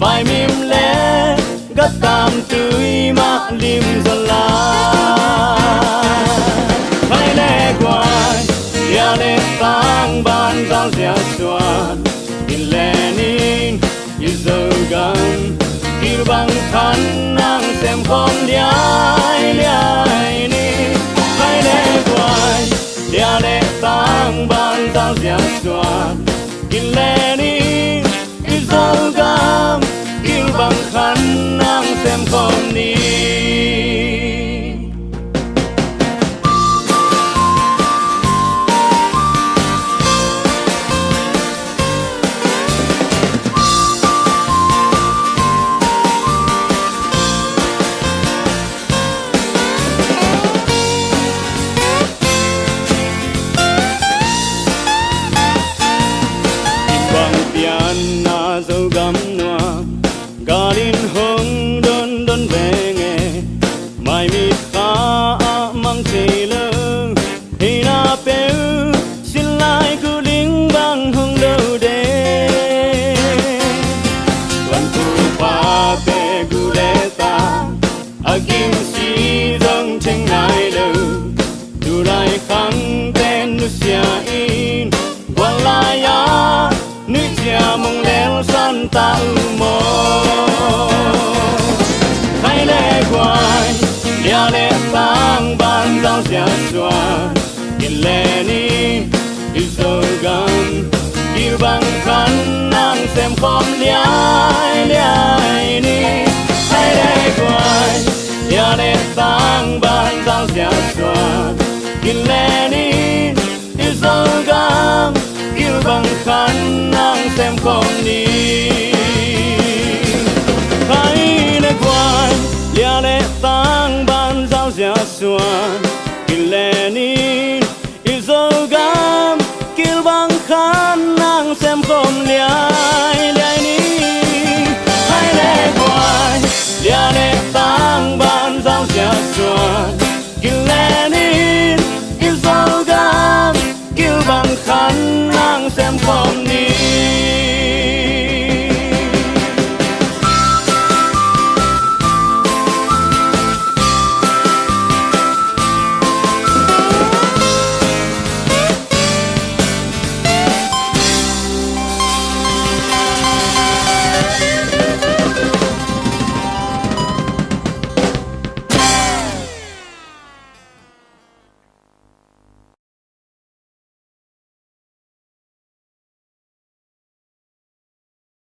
vài mìm lẽ gắt tam tươi mạc lim dần lá hay lẽ quay ya lẽ tăng ban giao dẻ xoan in lẽ nín như giờ gần kêu bằng khăn nàng xem con liai liai nín hay lẽ quay ya lẽ tăng ban giao dẻ xoan in lẽ nín như giờ gần kêu bằng khăn nàng xem con đi na dâu gắm noa galin hong don don về nghe mai mi kha mang thế lơ hey na pe xin lại cứ lính băng hong đâu đê tuan tu pa pe gu lê ta akim si dâng tranh nai lơ tu lại khang tên nu sia in quan lai ya nữ cha mong leo san ta mò hay lẽ quay ya lẽ tăng ban giao xia xoan in lẽ nín yêu sâu gam yêu bằng khăn nàng xem con liai liai nín hay lẽ quay ya lẽ tăng ban giao xia xoan in lẽ nín yêu sâu gam yêu bằng khăn nàng xem con đi hãy lẽ quay lia lẽ tăng ban giao dẻ xoan in lẽ nín yêu dấu gam kêu bằng khăn nàng xem con liai